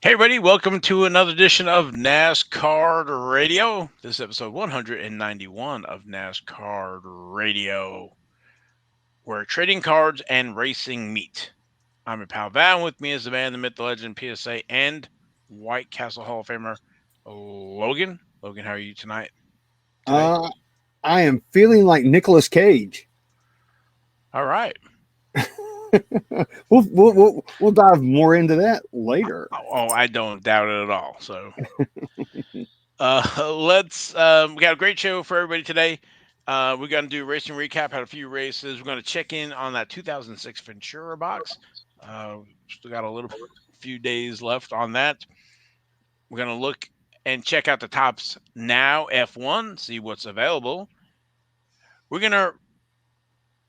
Hey, everybody, welcome to another edition of NasCard Radio. This is episode 191 of NasCard Radio, where trading cards and racing meet. I'm your pal Val. With me is the man, the myth, the legend, PSA, and White Castle Hall of Famer, Logan. Logan, how are you today? Uh, I am feeling like Nicolas Cage. All right. We'll dive more into that later. Oh, I don't doubt it at all. So let's we got a great show for everybody today. We're going to do racing recap, had a few races. We're going to check in on that 2006 Ventura box. Still got a little few days left on that. We're going to look and check out the tops now F1, see what's available. We're going to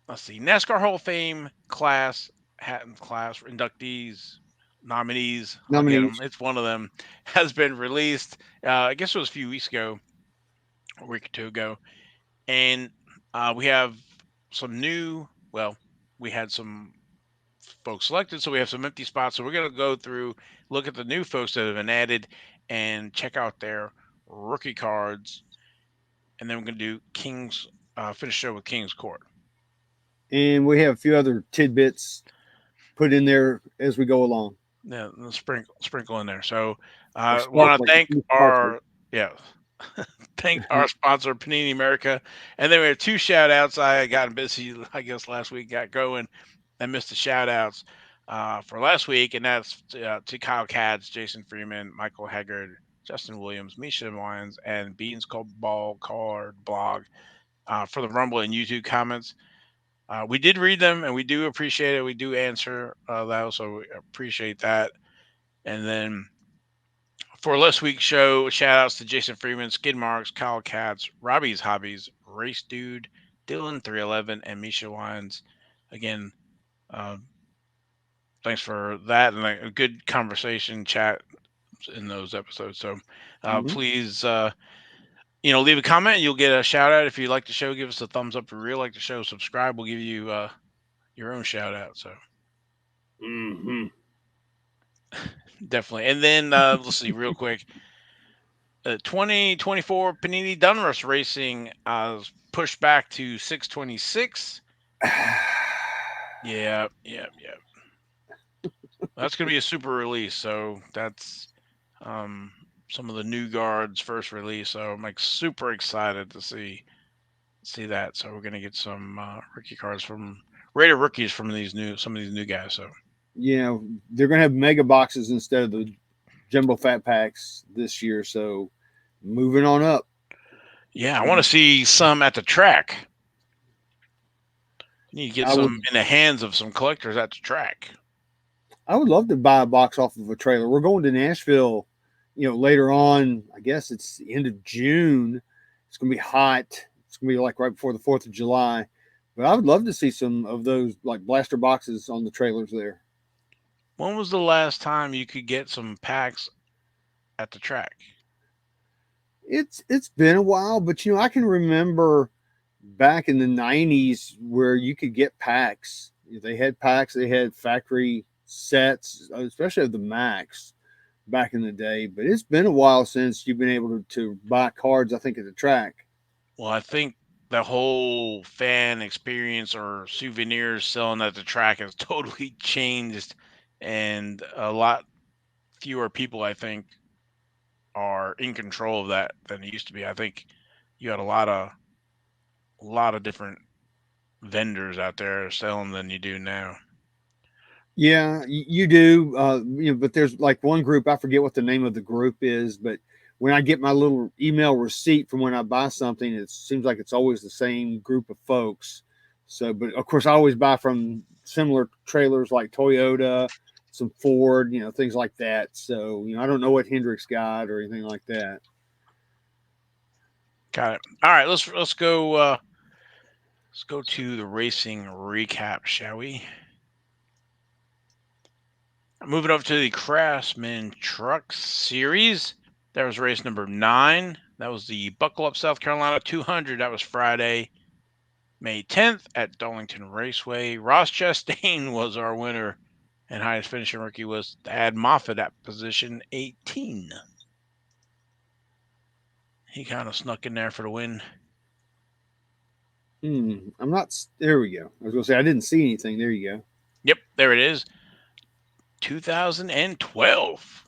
let's see NASCAR Hall of Fame class, Hatton class inductees, nominees. I'll get them. Nominees. It's one of them has been released. I guess it was a few weeks ago, a week or two ago. And we have some new, well, we had some folks selected, so we have some empty spots. So we're going to go through, look at the new folks that have been added, and check out their rookie cards. And then we're going to do finish show with King's Court. And we have a few other tidbits put in there as we go along. Yeah, sprinkle in there. So want to thank our, yeah, thank our sponsor, Panini America. And then we have two shout outs. I got busy, I guess, last week, got going. I missed the shout outs for last week, and that's to Kyle Katz, Jason Freeman, Michael Haggard, Justin Williams, Misha Lyons, and Beans Called Ball Card blog for the Rumble and YouTube comments. We did read them, and we do appreciate it. We do answer those, so we appreciate that. And then for last week's show, shout outs to Jason Freeman, Skid Marks, Kyle Katz, Robbie's Hobbies, Race Dude, Dylan311, and Misha Lyons. Again, thanks for that and a good conversation chat in those episodes. So please, leave a comment. You'll get a shout out. If you like the show, give us a thumbs up. If you really like the show, subscribe. We'll give you your own shout out. So definitely. And then let's see real quick. 2024 Panini Donruss Racing pushed back to 626. Yeah. That's going to be a super release. So that's some of the new guards first release. So I'm like super excited to see that. So we're going to get some rookie cards from rated rookies from some of these new guys. So yeah, they're going to have mega boxes instead of the jumbo fat packs this year. So moving on up. Yeah, I want to see some at the track. You need to get some in the hands of some collectors at the track. I would love to buy a box off of a trailer. We're going to Nashville, later on. I guess it's the end of June. It's going to be hot. It's going to be like right before the 4th of July. But I would love to see some of those like blaster boxes on the trailers there. When was the last time you could get some packs at the track? It's been a while, but I can remember back in the 90s where you could get packs. They had packs, they had factory sets, especially of the Max back in the day. But it's been a while since you've been able to buy cards, I think, at the track. Well, I think the whole fan experience or souvenirs selling at the track has totally changed, and a lot fewer people, I think, are in control of that than it used to be. I think you had a lot of different vendors out there selling than you do now. Yeah, you do. But there's like one group, I forget what the name of the group is, but when I get my little email receipt from when I buy something, it seems like it's always the same group of folks. So, but of course, I always buy from similar trailers like Toyota, some Ford, things like that. So, I don't know what Hendrick's got or anything like that. Got it. All right, let's go. Let's go to the racing recap, shall we? Moving over to the Craftsman Truck Series. That was race number 9. That was the Buckle Up South Carolina 200. That was Friday, May 10th at Darlington Raceway. Ross Chastain was our winner And highest finishing rookie was Thad Moffitt at position 18. He kind of snuck in there for the win. I'm not. There we go. I was going to say I didn't see anything. There you go. Yep, there it is. 2012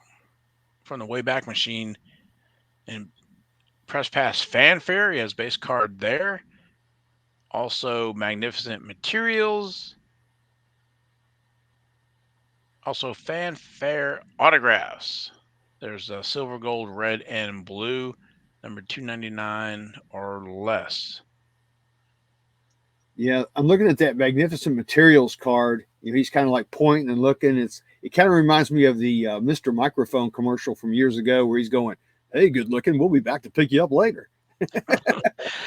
from the Wayback Machine. And Press Pass Fanfare, he has base card there. Also, Magnificent Materials. Also, Fanfare Autographs. There's a silver, gold, red, and blue, number 299 or less. Yeah, I'm looking at that Magnificent Materials card. He's kind of like pointing and looking. It kind of reminds me of the Mr. Microphone commercial from years ago, where he's going, "Hey, good looking. We'll be back to pick you up later."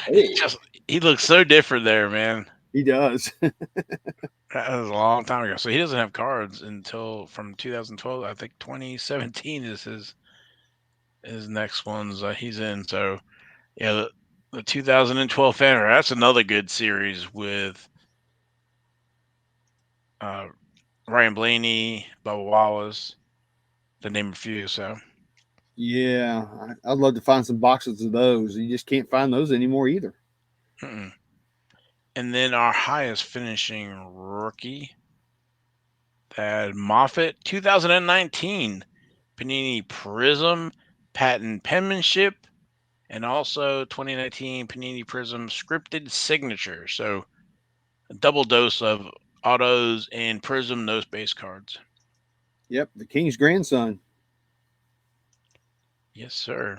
Hey. He looks so different there, man. He does. That was a long time ago. So he doesn't have cards until from 2012. I think 2017 is his next ones he's in. So yeah, the 2012 Fanfare, that's another good series with Ryan Blaney, Bubba Wallace, to name a few. So Yeah, I'd love to find some boxes of those. You just can't find those anymore either. mm-mm. And then our highest finishing rookie, Thad Moffitt, 2019 Panini Prism patent penmanship, and also 2019 Panini Prism scripted signature. So a double dose of autos and Prism nose base cards. Yep, the king's grandson. Yes, sir.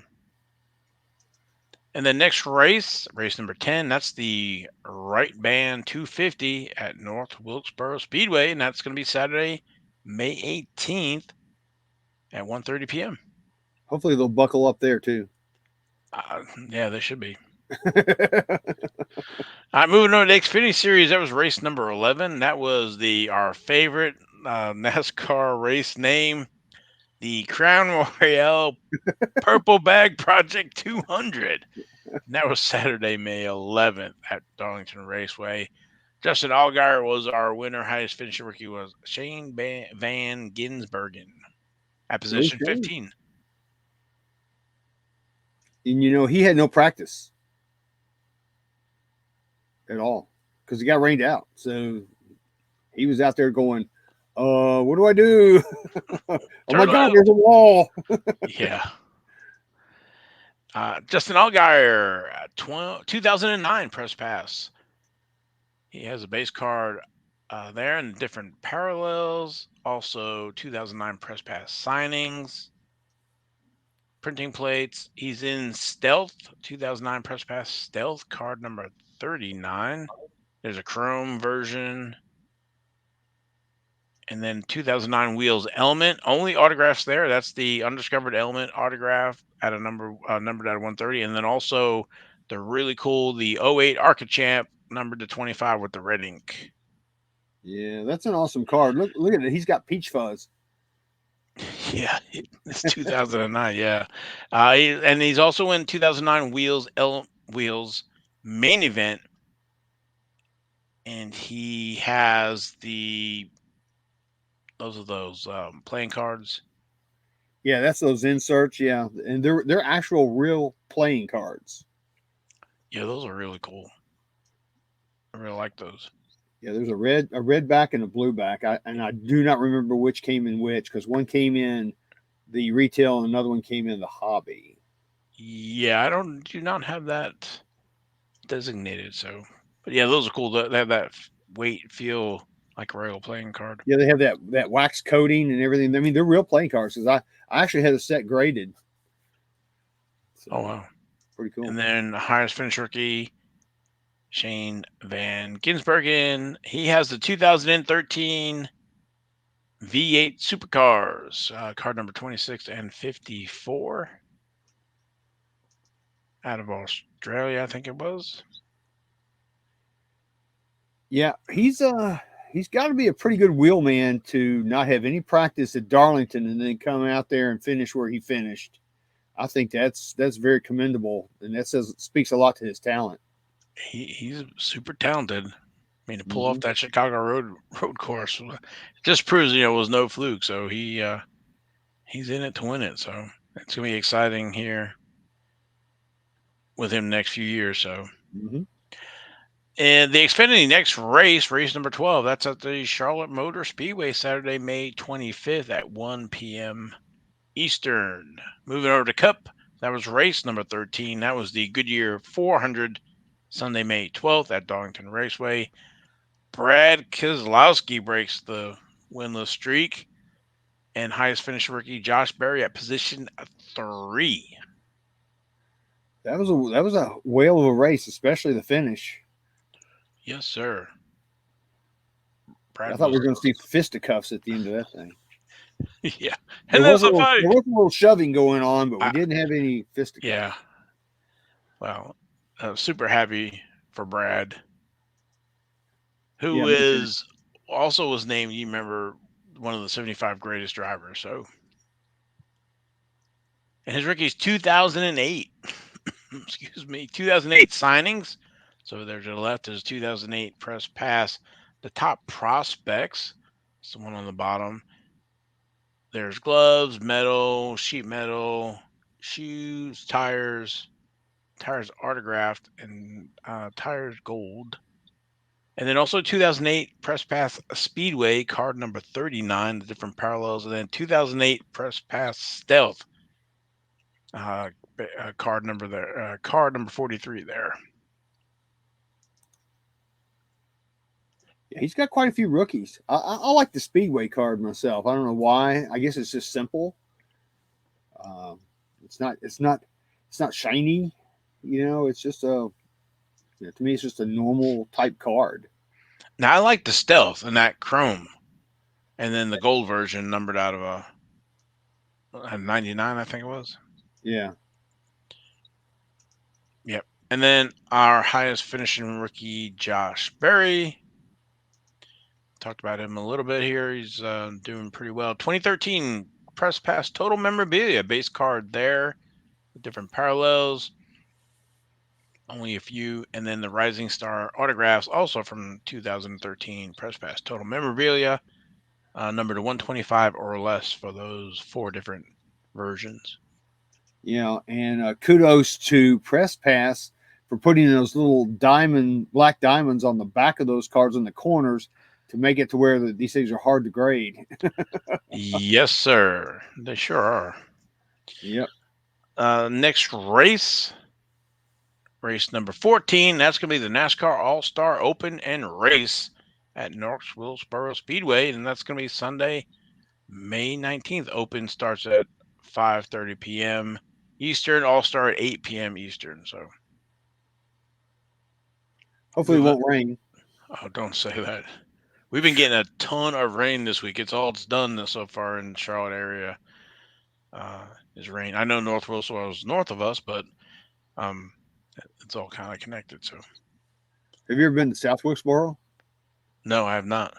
And the next race number 10, that's the Right Band 250 at North Wilkesboro Speedway, and that's going to be Saturday, May 18th at 1:30 p.m. Hopefully they'll buckle up there too. Yeah, they should be. All right, moving on to the Xfinity Series. That was race number 11. That was our favorite NASCAR race name, the Crown Royale Purple Bag Project 200. And that was Saturday, May 11th at Darlington Raceway. Justin Allgaier was our winner. Highest finishing rookie was Shane Van Gisbergen at position 15. And he had no practice at all because he got rained out. So he was out there going, what do I do? Oh my God, there's a wall. Yeah. Justin Allgaier, 2009 Press Pass. He has a base card there and different parallels. Also, 2009 Press Pass signings, printing plates. He's in Stealth, 2009 Press Pass Stealth, card number 39. There's a chrome version. And then 2009 Wheels Element, only autographs there. That's the undiscovered Element autograph at a numbered at 130. And then also the really cool, the 08 Arcachamp numbered to 25 with the red ink. Yeah, that's an awesome card. Look at it. He's got peach fuzz. Yeah, it's 2009. Yeah. And he's also in 2009 Wheels main event. And he has those playing cards. Yeah, that's those inserts. Yeah, and they're actual real playing cards. Yeah, those are really cool. I really like those. Yeah, there's a red back and a blue back. I do not remember which came in which because one came in the retail and another one came in the hobby. Yeah, I do not have that designated. So, but yeah, those are cool. They have that weight feel like a real playing card. Yeah, they have that wax coating and everything. I mean, they're real playing cards because I actually had a set graded. So, oh wow, pretty cool. And then the highest finish rookie, Shane Van Gisbergen. He has the 2013 V8 Supercars, card number 26 and 54. Out of Australia, I think it was. Yeah, he's got to be a pretty good wheelman to not have any practice at Darlington and then come out there and finish where he finished. I think that's very commendable, and that speaks a lot to his talent. He's super talented. I mean, to pull off that Chicago road course just proves it was no fluke. So he's in it to win it. So it's gonna be exciting here with him the next few years. So. And the Xfinity next race number 12, that's at the Charlotte Motor Speedway Saturday, May 25th at 1 p.m. Eastern. Moving over to Cup, that was race number 13. That was the Goodyear 400, Sunday, May 12th at Darlington Raceway. Brad Keselowski breaks the winless streak, and highest finish rookie Josh Berry at position 3. That was a whale of a race, especially the finish. Yes, sir. I thought we were going to see fisticuffs at the end of that thing. Yeah, and there was a little shoving going on, but we didn't have any fisticuffs. Yeah. Well, super happy for Brad, who also was named, you remember, one of the 75 greatest drivers. So, and his rookie's 2008. Excuse me, 2008 signings. So there to the left is 2008 press pass. The top prospects, someone on the bottom. There's gloves, metal, sheet metal, shoes, tires autographed, and tires gold. And then also 2008 Press Pass Speedway card number 39, the different parallels, and then 2008 Press Pass Stealth card number 43 there. Yeah, he's got quite a few rookies. I like the Speedway card myself. I don't know why. I guess it's just simple. It's not shiny. It's just to me, it's just a normal type card. Now, I like the Stealth and that chrome, and then the gold version numbered out of a 99, I think it was. Yeah. Yep. And then our highest finishing rookie, Josh Berry. Talked about him a little bit here. He's doing pretty well. 2013 Press Pass Total Memorabilia base card there with different parallels. Only a few. And then the Rising Star autographs, also from 2013 Press Pass Total Memorabilia, numbered to 125 or less for those 4 different versions. And kudos to Press Pass for putting those little black diamonds on the back of those cards in the corners to make it to where these things are hard to grade. Yes, sir. They sure are. Yep. Next race number 14. That's going to be the NASCAR All-Star Open and Race at North Wilkesboro Speedway, and that's going to be Sunday, May 19th. Open starts at 5:30 p.m. Eastern. All-Star at 8 p.m. Eastern. So hopefully it won't rain. Oh, don't say that. We've been getting a ton of rain this week. It's done so far in the Charlotte area. Is rain. I know North Wilkesboro is north of us, but it's all kind of connected. So, have you ever been to South Wilkesboro? No, I have not.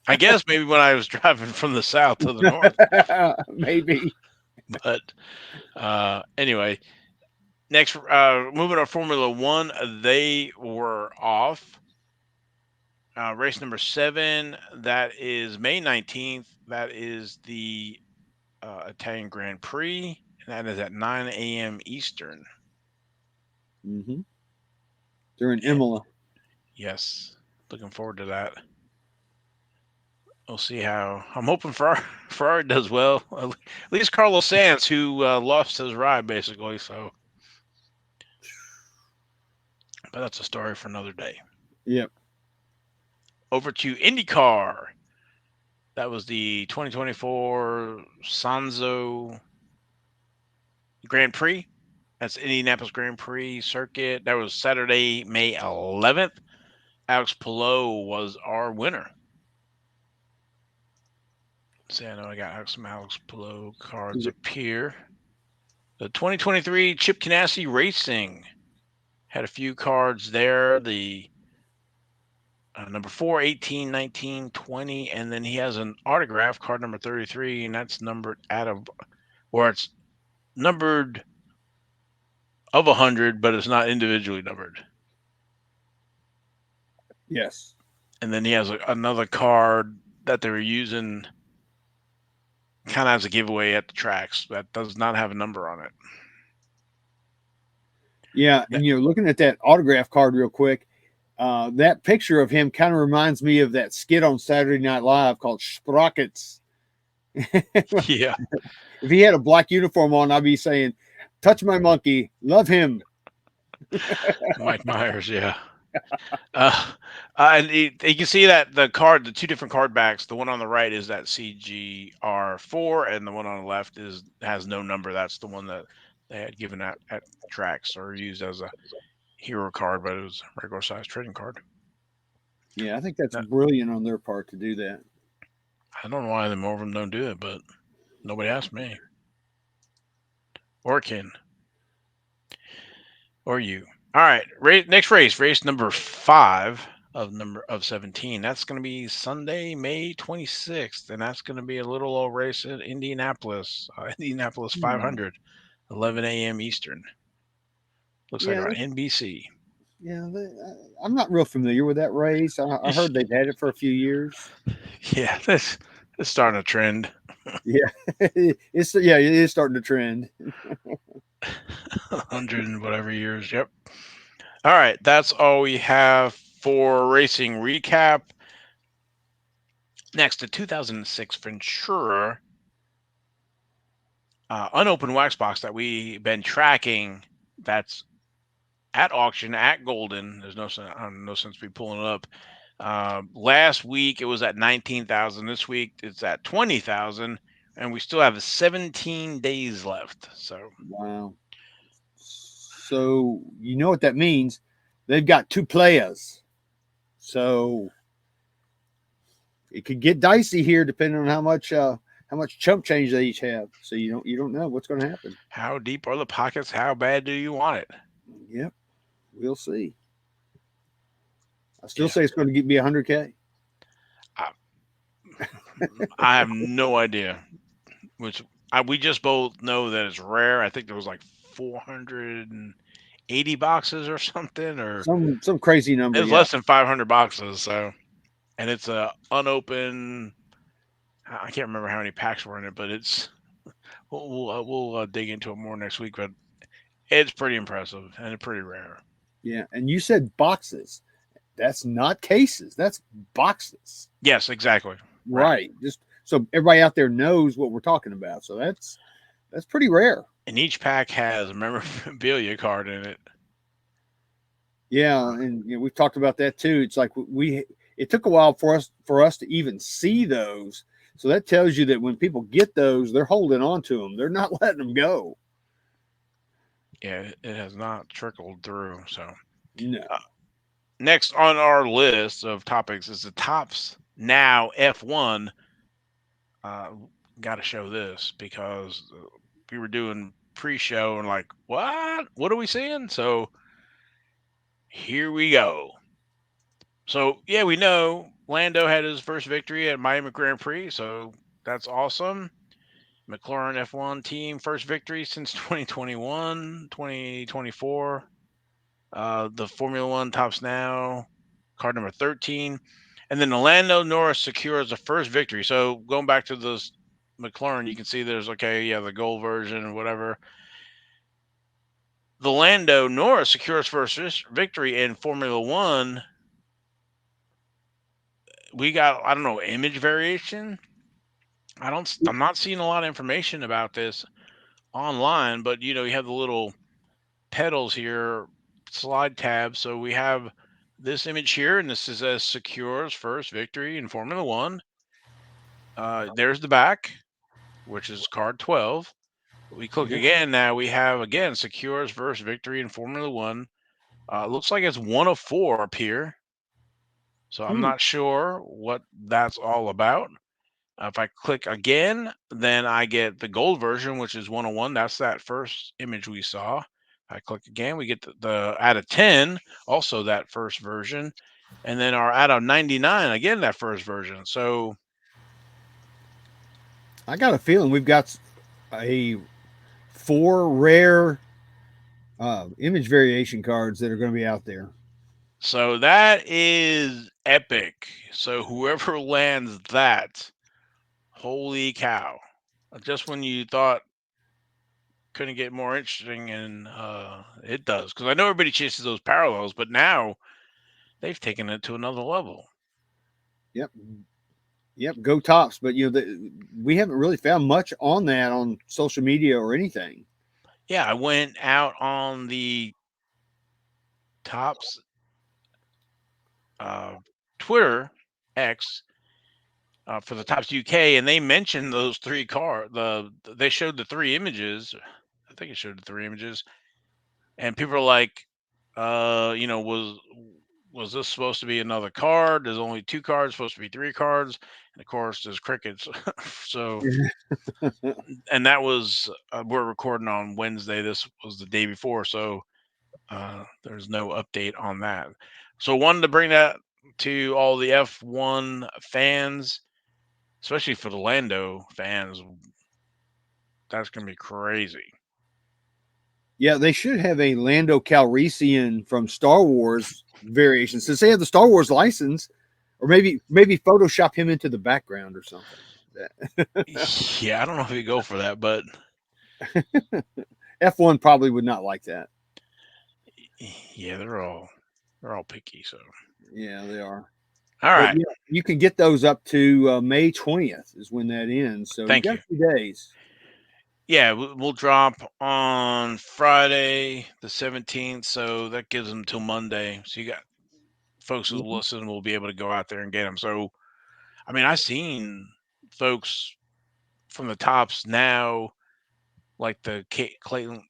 I guess maybe when I was driving from the south to the north. Maybe. But anyway, next, moving on Formula One, they were off. Race number 7, that is May 19th. That is the Italian Grand Prix, and that is at 9 a.m. Eastern. Mm-hmm. They're in Imola. Yes. Looking forward to that. We'll see how. I'm hoping Ferrari does well. At least Carlos Sainz, who lost his ride, basically. So, but that's a story for another day. Yep. Over to IndyCar. That was the 2024 Sanzo Grand Prix. That's Indianapolis Grand Prix circuit. That was Saturday, May 11th. Alex Palou was our winner. See, I know I got some Alex Palou cards up here. The 2023 Chip Ganassi Racing had a few cards there. The number 4, 18, 19, 20, and then he has an autograph card number 33, and that's numbered it's numbered of 100, but it's not individually numbered. Yes. And then he has another card that they were using kind of as a giveaway at the tracks that does not have a number on it. Yeah, and looking at that autograph card real quick, that picture of him kind of reminds me of that skit on Saturday Night Live called Sprockets. Yeah. If he had a black uniform on, I'd be saying, "Touch my monkey, love him." Mike Myers, yeah. And you can see that the two different card backs. The one on the right is that CGR4, and the one on the left has no number. That's the one that they had given at tracks or used as a hero card, but it was a regular size trading card. Yeah, I think that's Now, brilliant on their part to do that. I don't know why more of them don't do it, but nobody asked me or Ken or you. All right, next race number 5 of 17. That's going to be Sunday, May 26th, and that's going to be a little old race at Indianapolis, Indianapolis 500, 11 a.m. Eastern. Looks like Yeah, on NBC. yeah. I'm not real familiar with that race. I heard they've had it for a few years. Yeah, this is starting a trend. Yeah, it is starting to trend. 100 and whatever years. Yep. All right, that's all we have for racing recap. Next, the 2006 Ventura unopened wax box that we've been tracking. That's at auction at Golden. There's no sense me pulling it up. Last week it was at 19,000. This week it's at 20,000, and we still have 17 days left. So Wow. So you know what that means? They've got 2 players. So it could get dicey here depending on how much chump change they each have. So you don't know what's going to happen. how deep are the pockets? How bad do you want it? Yep, we'll see. I still say it's going to be 100K. I have no idea. We just both know that it's rare. I think there was like 480 boxes or something, or Some crazy number. it's Yeah, less than 500 boxes. So, and it's a unopened. I can't remember how many packs were in it, but it's we'll dig into it more next week. But it's pretty impressive and it's pretty rare. yeah. And you said boxes. That's not cases. That's boxes. Yes, exactly. Right. Just so everybody out there knows what we're talking about. So that's pretty rare. And each pack has a memorabilia card in it. Yeah, and we've talked about that too. It's like it took a while for us to even see those. So that tells you that when people get those, they're holding on to them. They're not letting them go. Yeah, it has not trickled through. So No. Next on our list of topics is the Tops Now F1. Got to show this because we were doing pre-show and like, what are we seeing? So here we go. So yeah, we know Lando had his first victory at Miami Grand Prix, so that's awesome. McLaren F1 team first victory since 2021, 2024. The Formula One Tops Now card number 13. And then the Lando Norris secures the first victory. So going back to this McLaren, you can see there's the gold version and whatever. The Lando Norris secures first victory in Formula One. We got, I don't know, image variation. I'm not seeing a lot of information about this online, but you have the little pedals here, slide tab. So we have this image here, and this is a secures first victory in Formula One. There's the back, which is card 12. We click again. Now we have again secures first victory in Formula One. Looks like it's 1 of 4 up here. So I'm not sure what that's all about. If I click again, then I get the gold version, which is 101. That's that first image we saw. I click again, we get the out of 10, also that first version. And then our out of 99, again, that first version. So I got a feeling we've got a 4 rare image variation cards that are going to be out there. So that is epic. So whoever lands that, holy cow. Just when you thought couldn't get more interesting, and it does. Because I know everybody chases those parallels, but now they've taken it to another level. Yep. Yep. Go Tops. But we haven't really found much on that on social media or anything. Yeah, I went out on the Tops uh, Twitter X for the Tops UK, and they mentioned those three they showed the three images. I think it showed the three images, and people are like, was this supposed to be another card? There's only two cards, supposed to be three cards, and of course there's crickets. So, and that was we're recording on Wednesday. This was the day before, so there's no update on that. So, wanted to bring that to all the F1 fans, especially for the Lando fans. That's gonna be crazy. Yeah, they should have a Lando Calrissian from Star Wars variation since they have the Star Wars license, or maybe Photoshop him into the background or something. Yeah, I don't know if you go for that, but F1 probably would not like that. yeah, they're all picky. So, Yeah, they are. all But right, yeah, you can get those up to May 20th is when that ends. So you thank got you. a few days. Yeah, we'll drop on Friday the 17th, so that gives them till Monday. So you got folks who Mhm. listen will be able to go out there and get them. So, I mean, I've seen folks from the Tops now, like the Caitlin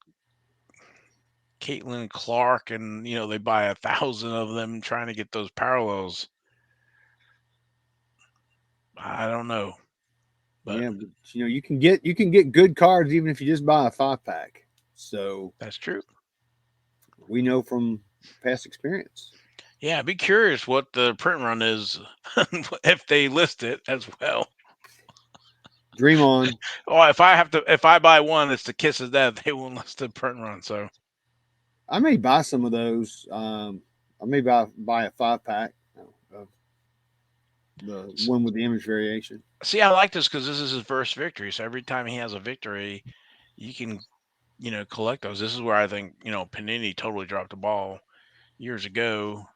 Clark, and they buy 1,000 of them trying to get those parallels. I don't know, but Yeah, but you can get good cards even if you just buy a 5 pack. So that's true. we know from past experience. Yeah, be curious what the print run is if they list it as well. Dream on. Well, if I buy one, it's the kiss of death. They won't list the print run. So I may buy some of those. I may buy a 5 pack of the one with the image variation. see, I like this because this is his first victory. So every time he has a victory, you can collect those. This is where I think Panini totally dropped the ball years ago.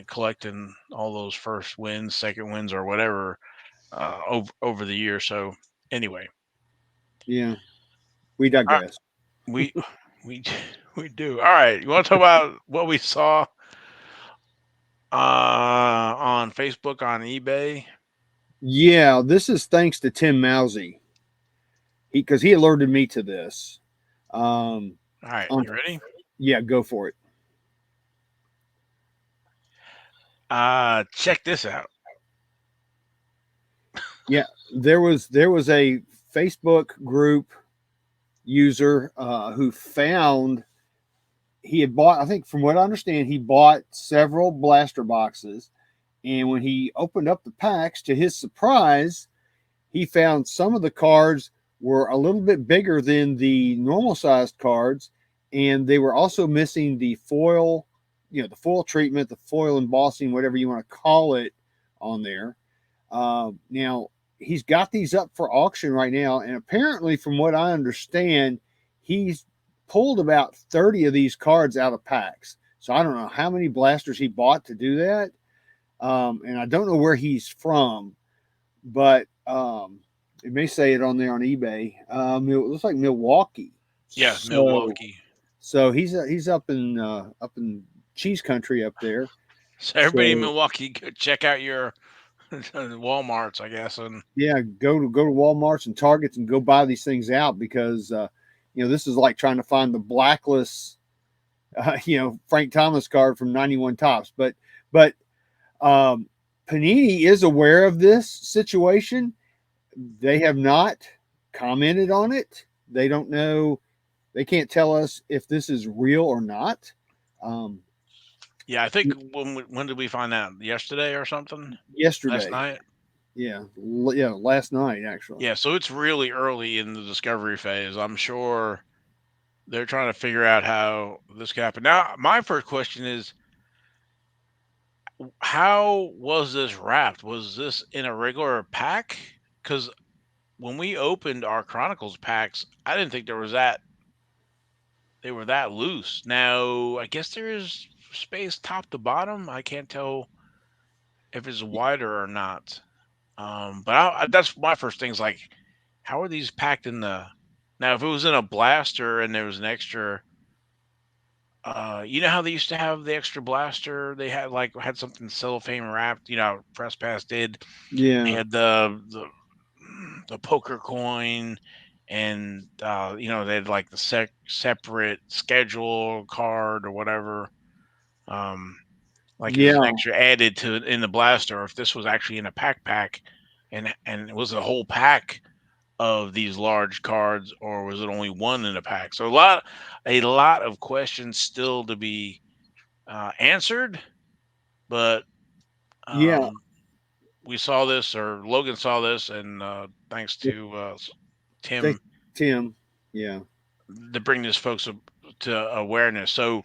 Collecting all those first wins, second wins, or whatever over the year. So anyway, Yeah, we uh, digress. we we we do. All right, you want to talk about what we saw on Facebook, on eBay? Yeah, this is thanks to Tim Mousy. Because he alerted me to this. Um, All right, on you ready? Yeah, go for it. Check this out. Yeah, there was a Facebook group user who found he had bought. I think from what I understand, he bought several blaster boxes, and when he opened up the packs, to his surprise, he found some of the cards were a little bit bigger than the normal sized cards, and they were also missing the foil, the foil treatment, the foil embossing, whatever you want to call it, on there. Now he's got these up for auction right now, and apparently, from what I understand, he's pulled about 30 of these cards out of packs. So I don't know how many blasters he bought to do that, and I don't know where he's from, but it may say it on there on eBay. It looks like Milwaukee. Yeah, So Milwaukee. he's up in cheese country up there. So everybody in So Milwaukee, go check out your WalMarts, I guess, and yeah, go to Walmart's and Targets and go buy these things out because this is like trying to find the blacklist Frank Thomas card from 91 Tops. But um, Panini is aware of this situation. They have not commented on it. They don't know. They can't tell us if this is real or not. Um, yeah, I think when did we find out? Yesterday or something? Last Yesterday, night? yeah, last night actually. Yeah, so it's really early in the discovery phase. I'm sure they're trying to figure out how this could happen. Now, my first question is, how was this wrapped? Was this in a regular pack? Because when we opened our Chronicles packs, I didn't think there was that they were that loose. Now, I guess there is space top to bottom. I can't tell if it's wider or not. But that's my first thing is like, how are these packed in the? Now, if it was in a blaster and there was an extra, you know how they used to have the extra blaster? They had something cellophane wrapped. You know, how Press Pass did. They Yeah. had the poker coin, and they had like the separate schedule card or whatever. Um, like it was an Yeah. extra added to in the blaster, or if this was actually in a pack, and it was a whole pack of these large cards, or was it only one in a pack? So a lot of questions still to be answered, but Yeah. we saw this, or Logan saw this, and thanks Yeah. to Tim Thank Tim. Yeah. to bring this folks to awareness. So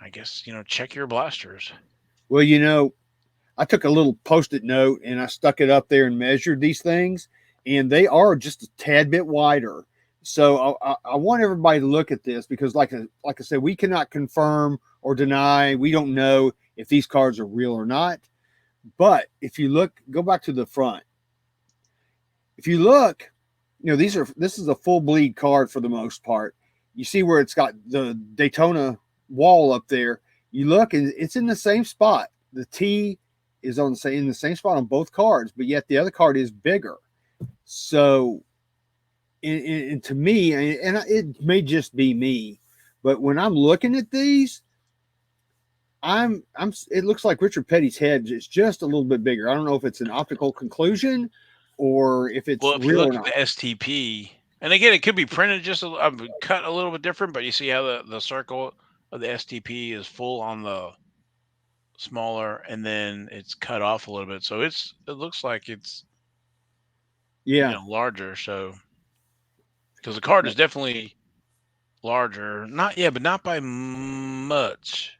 I guess check your blasters. Well, I took a little post-it note and I stuck it up there and measured these things, and they are just a tad bit wider. So I want everybody to look at this because, like I said, we cannot confirm or deny. We don't know if these cards are real or not. But if you look, go back to the front. If you look, this is a full bleed card for the most part. You see where it's got the Daytona wall up there. You look and it's in the same spot. The T is in the same spot on both cards, but yet the other card is bigger. So, and to me, and it may just be me, but when I'm looking at these, I'm. It looks like Richard Petty's head is just a little bit bigger. I don't know if it's an optical conclusion or if it's Well, if you real or look at not. the STP, and again, it could be printed cut a little bit different, but you see how the circle of the STP is full on the smaller, and then it's cut off a little bit. So it looks like it's Yeah, larger. So because the card is definitely larger, not but not by much.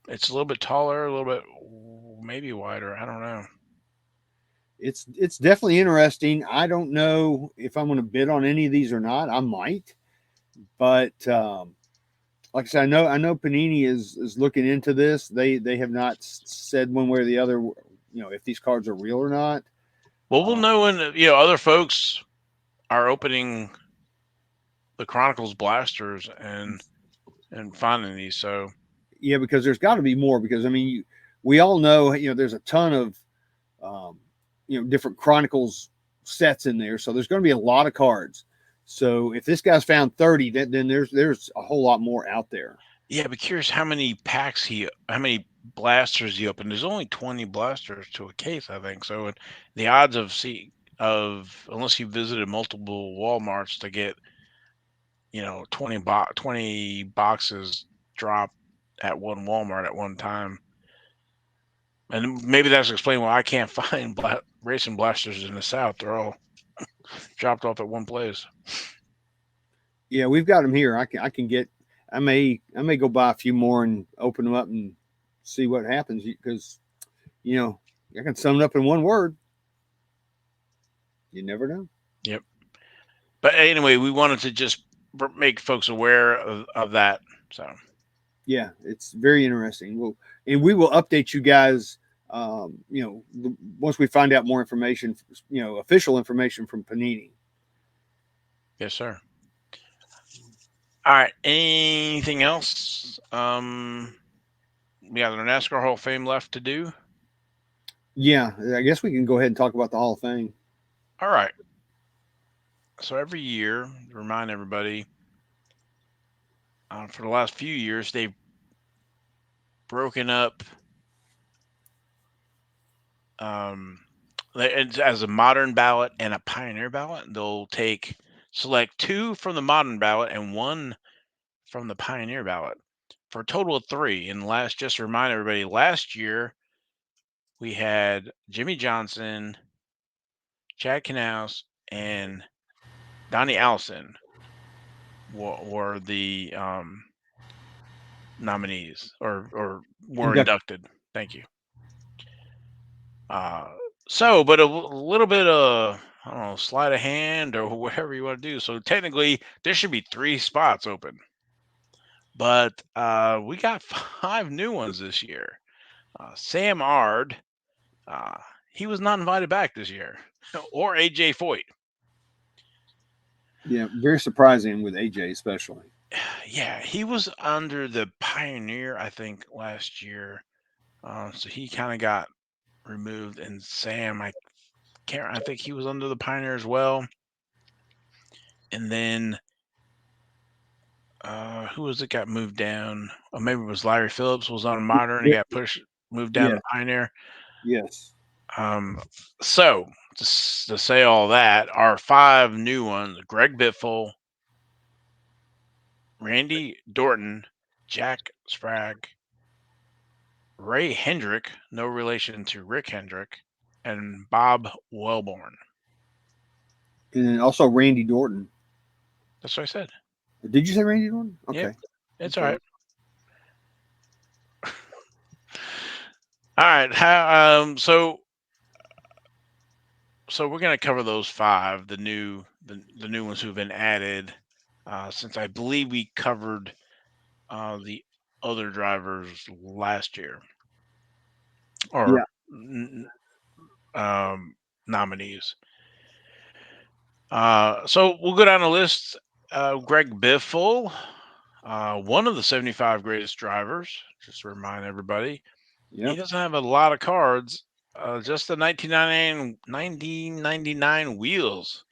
It's a little bit taller, a little bit maybe wider. I don't know. it's definitely interesting. I don't know if I'm going to bid on any of these or not. I might, but like I said, I know Panini is looking into this. They have not said one way or the other. If these cards are real or not. Well, we'll Uh, know when other folks are opening the Chronicles blasters and finding these. So yeah, because there's got to be more. Because I mean, we all know there's a ton of um, different Chronicles sets in there, so there's going to be a lot of cards. So if this guy's found 30, then there's a whole lot more out there. yeah, but curious how many blasters he opened. There's only 20 blasters to a case, I think. So the odds unless you visited multiple Walmarts to get 20 boxes dropped at one Walmart at one time. And maybe that's explaining why I can't find racing blasters in the South. They're all dropped off at one place. Yeah, we've got them here. I can get. I may go buy a few more and open them up and see what happens because I can sum it up in one word. You never know. Yep. But anyway, we wanted to just make folks aware of that. So Yeah, it's very interesting. We will update you guys. Once we find out more information, official information from Panini. yes, sir. All right. Anything else? We got our NASCAR Hall of Fame left to do. Yeah, I guess we can go ahead and talk about the Hall of Fame. All right. So every year, to remind everybody, for the last few years, they've broken up um, as a modern ballot and a pioneer ballot. They'll select 2 from the modern ballot and 1 from the pioneer ballot for a total of 3. And just to remind everybody, last year we had Jimmy Johnson, Chad Knaus, and Donnie Allison were the nominees or were Induct- inducted. Thank you. But a little bit of, I don't know, sleight of hand or whatever you want to do. So technically, there should be 3 spots open, but we got 5 new ones this year. Sam Ard, uh, he was not invited back this year, or AJ Foyt. Yeah, very surprising with AJ especially. Yeah, he was under the Pioneer, I think, last year. So he kind of got removed, and Sam, I think he was under the Pioneer as well. And then who was it got moved down? Or maybe it was Larry Phillips was on Modern and he got moved down Yeah. to Pioneer. Yes. So to say all that, our 5 new ones: Greg Biffle, Randy Dorton, Jack Sprague, Ray Hendrick, no relation to Rick Hendrick, and Bob Welborn. And then also Randy Dorton. That's what I said. Did you say Randy Dorton? Yeah, Okay. it's all right. All right. So we're gonna cover those 5, the new ones who've been added. Since I believe we covered the other drivers last year, or nominees. So we'll go down the list. Greg Biffle, one of the 75 greatest drivers. Just to remind everybody, he doesn't have a lot of cards. Just the 1999 wheels.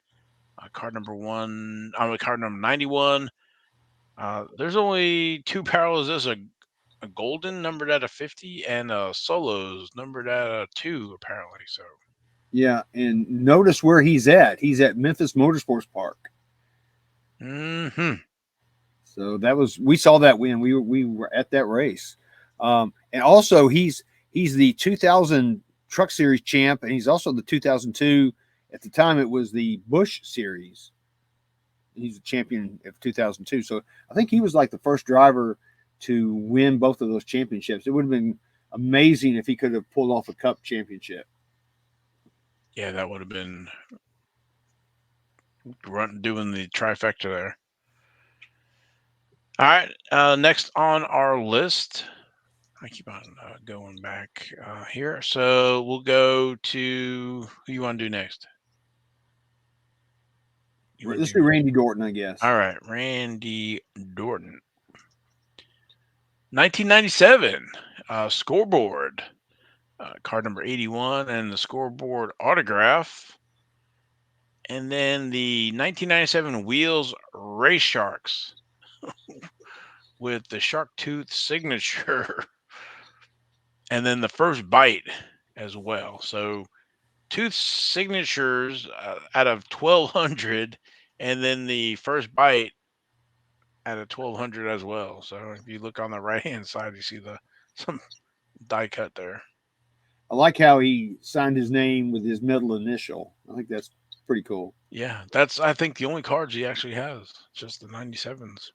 Card number 91. There's only 2 parallels. There's a golden numbered at a 50 and a solos numbered at a 2, apparently. So yeah, and notice where he's at. He's at Memphis Motorsports Park. Mm-hmm. So we saw that when we were at that race. And also he's the 2000 Truck Series champ, and he's also the 2002. At the time, it was the Busch Series. He's a champion of 2002. So I think he was like the first driver to win both of those championships. It would have been amazing if he could have pulled off a Cup championship. Yeah, that would have been doing the trifecta there. All right. Next on our list, I keep on going back here. So we'll go to who you want to do next? Let's do Randy Dorton, I guess. All right, Randy Dorton. 1997 scoreboard, card number 81, and the scoreboard autograph. And then the 1997 Wheels Race Sharks with the shark tooth signature. And then the first bite as well. So tooth signatures out of 1,200, and then the first bite out of 1,200 as well. So if you look on the right hand side, you see some die cut there. I like how he signed his name with his middle initial. I think that's pretty cool. Yeah, that's I think the only cards he actually has, just the 97s.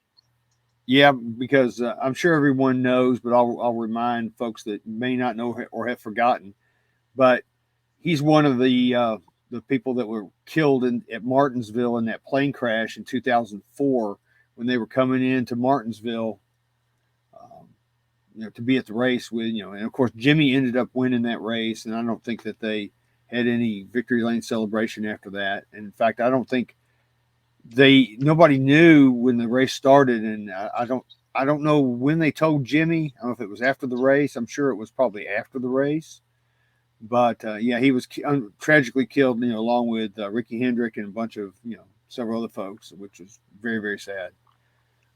Yeah, because I'm sure everyone knows, but I'll remind folks that may not know or have forgotten. But he's one of the people that were killed at Martinsville in that plane crash in 2004 when they were coming into Martinsville, to be at the race with, and of course Jimmy ended up winning that race, and I don't think that they had any victory lane celebration after that. And in fact, I don't think nobody knew when the race started, and I don't know when they told Jimmy. I don't know if it was after the race. I'm sure it was probably after the race. But yeah, he was tragically killed, along with Ricky Hendrick and a bunch of, several other folks, which was very, very sad.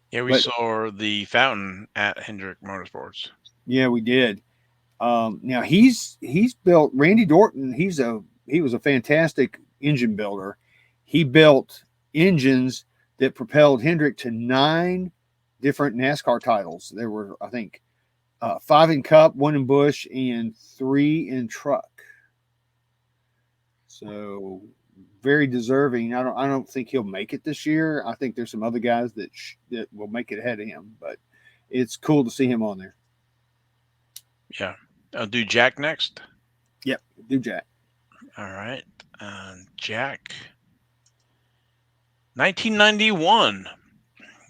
Yeah, we saw the fountain at Hendrick Motorsports. Yeah, we did. Now he's built Randy Dorton. He was a fantastic engine builder. He built engines that propelled Hendrick to 9 different NASCAR titles. There were, I think, 5 in Cup, 1 in Busch, and 3 in Truck. So very deserving. I don't think he'll make it this year. I think there's some other guys that will make it ahead of him, but it's cool to see him on there. Yeah. I'll do Jack next. Yep, do Jack. All right. Jack. 1991.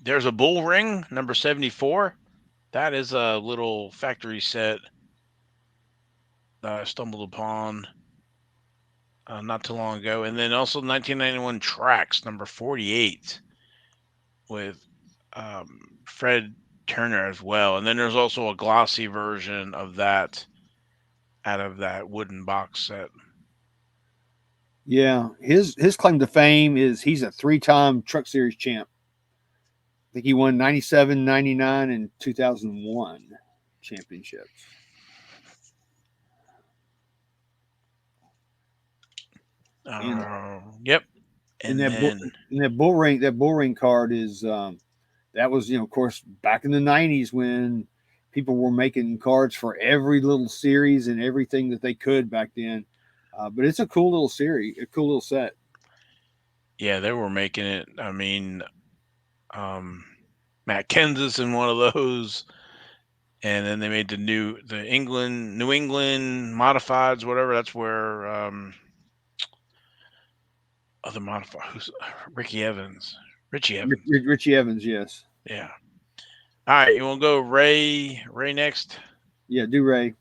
There's a bull ring, number 74. That is a little factory set that I stumbled upon not too long ago. And then also 1991 Tracks, number 48, with Fred Turner as well. And then there's also a glossy version of that out of that wooden box set. Yeah, his claim to fame is he's a 3-time Truck Series champ. I think he won 97, 99, and 2001 championships. Yep. And that bull ring card is that was, of course, back in the 90s when people were making cards for every little series and everything that they could back then. But it's a cool little series, a cool little set. Yeah, they were making it. I mean, Matt Kenseth in one of those, and then they made the New England modifieds, whatever. That's where other modified, who's Richie Evans, Richie Evans, yes. Yeah. All right, you want to go Ray next? Yeah, do Ray.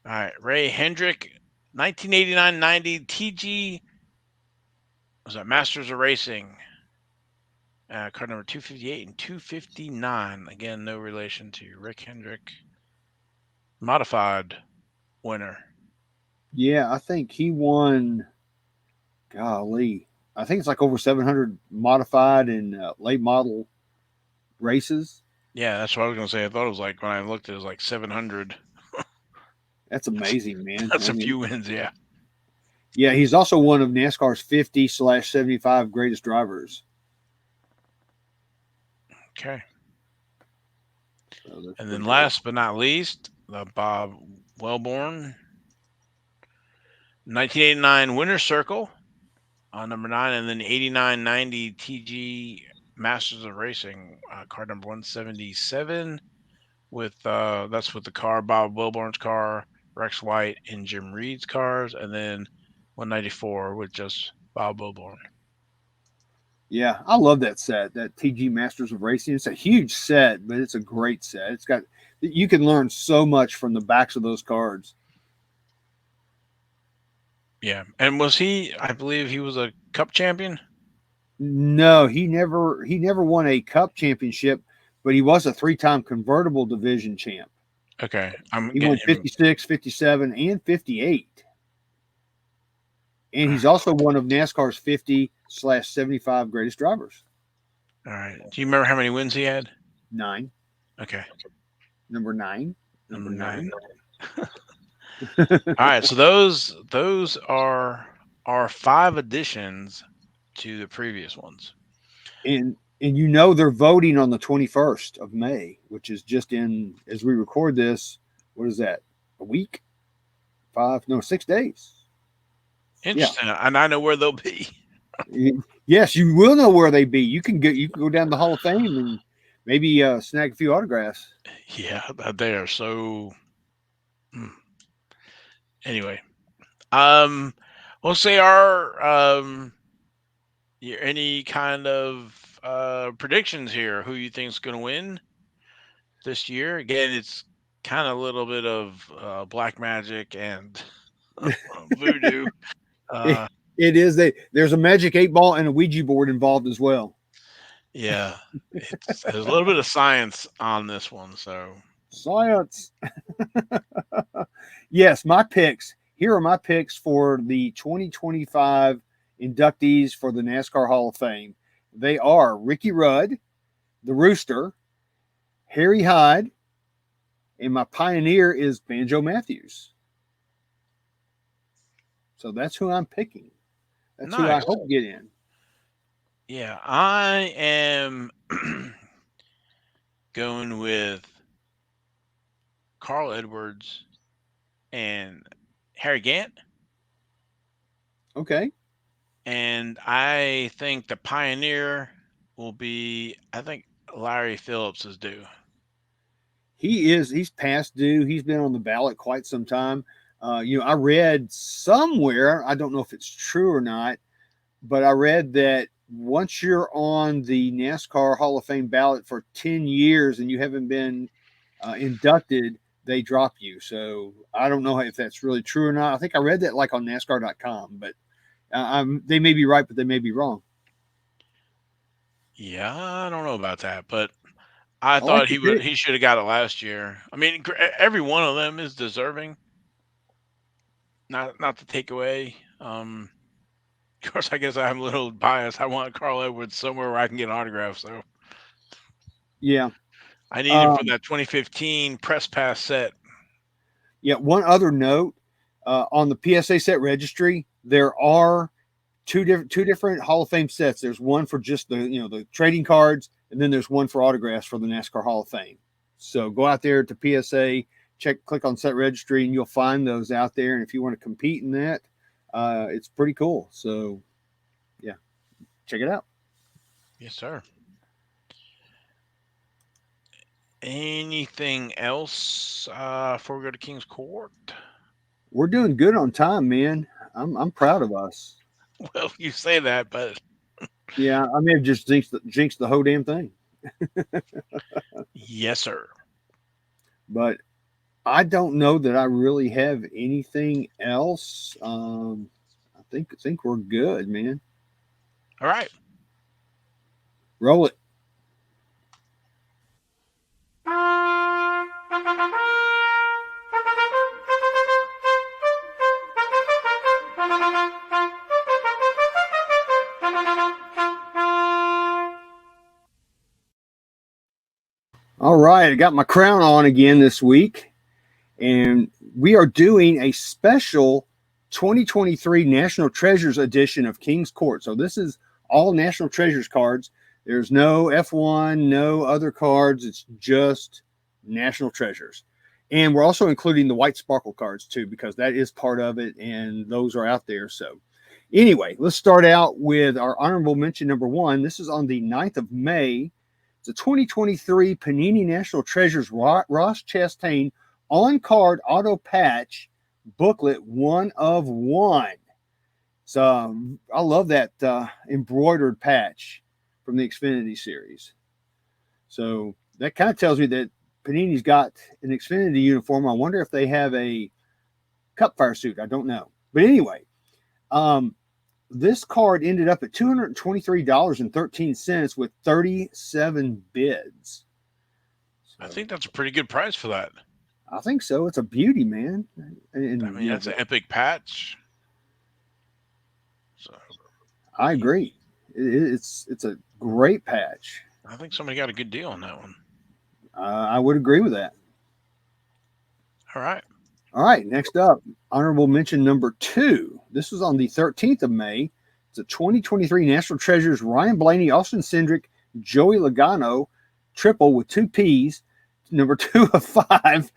All right, Ray Hendrick, 1989-90 TG. Was that Masters of Racing? Card number 258 and 259. Again, no relation to Rick Hendrick. Modified winner. Yeah, I think he won. Golly, I think it's like over 700 modified and late model races. Yeah, that's what I was going to say. I thought it was like, when I looked, it was like 700. That's amazing, man. That's a few wins, yeah. Yeah, he's also one of NASCAR's 50/75 greatest drivers. Okay. So and then last but not least, Bob Welborn. 1989 Winner's Circle on number 9, and then 89-90 TG Masters of Racing, card number 177, with that's with the car, Bob Welborn's car, Rex White, and Jim Reed's cars, and then 194 with just Bob Welborn. Yeah, I love that set, that TG Masters of Racing. It's a huge set, but it's a great set. It's got, you can learn so much from the backs of those cards. Yeah, and was he? I believe he was a Cup champion. No, he never won a Cup championship, but he was a 3-time convertible division champ. Okay, he won 56, 57, and 58. And he's also one of NASCAR's 50/75 greatest drivers. All right. Do you remember how many wins he had? 9. Okay. Number 9. Number 9. All right. So those are our 5 additions to the previous ones. And they're voting on the 21st of May, which is just in, as we record this, what is that? A week? 6 days. Interesting. Yeah. And I know where they'll be. Yes, you will know where they be. You can go down the Hall of Fame and maybe snag a few autographs. Yeah, they are so. Anyway, we'll say our any kind of predictions here. Who you think is going to win this year? Again, it's kind of a little bit of black magic and voodoo. It is. There's a magic 8-ball and a Ouija board involved as well. Yeah, there's a little bit of science on this one. So science. Yes, my picks. Here are my picks for the 2025 inductees for the NASCAR Hall of Fame. They are Ricky Rudd, the Rooster, Harry Hyde, and my pioneer is Banjo Matthews. So that's who I'm picking. That's nice. Who I hope get in. Yeah, I am going with Carl Edwards and Harry Gant. Okay. And I think the pioneer will be, I think Larry Phillips is due. He's past due. He's been on the ballot quite some time. I read somewhere, I don't know if it's true or not, but I read that once you're on the NASCAR Hall of Fame ballot for 10 years and you haven't been inducted, they drop you. So I don't know if that's really true or not. I think I read that like on NASCAR.com, but they may be right, but they may be wrong. Yeah, I don't know about that, but I I like thought the pick. he should have got it last year. I mean, every one of them is deserving. Not to take away. Of course, I guess I'm a little biased. I want Carl Edwards somewhere where I can get an autograph. So Yeah. I need him for that 2015 press pass set. Yeah. One other note on the PSA set registry, there are two different Hall of Fame sets. There's one for just the trading cards, and then there's one for autographs for the NASCAR Hall of Fame. So go out there to PSA, click on set registry, and you'll find those out there. And if you want to compete in that, it's pretty cool. So yeah, check it out. Yes, sir. Anything else before we go to King's Court? We're doing good on time, man. I'm proud of us. Well, you say that, but Yeah, I may have just jinxed the whole damn thing. yes, sir. But I don't know that I really have anything else. I think we're good, man. All right. Roll it. All right, I got my crown on again this week, and we are doing a special 2023 National Treasures edition of King's Court. So this is all National Treasures cards. There's no F1, no other cards. It's just National Treasures. And we're also including the white sparkle cards too, because that is part of it, and those are out there. So anyway, let's start out with our honorable mention number one. This is on the 9th of May. It's a 2023 Panini National Treasures Ross Chastain on-card auto patch booklet, 1 of 1. So I love that embroidered patch from the Xfinity Series. So that kind of tells me that Panini's got an Xfinity uniform. I wonder if they have a Cup Fire suit. I don't know. But anyway, this card ended up at $223.13 with 37 bids. So, I think that's a pretty good price for that. I think so. It's a beauty, man. And, I mean, that's an epic patch. So I agree. It's a great patch. I think somebody got a good deal on that one. I would agree with that. All right. All right. Next up, honorable mention number 2. This was on the 13th of May. It's a 2023 National Treasures Ryan Blaney, Austin Cindric, Joey Logano triple with 2 Ps. Number 2 of 5.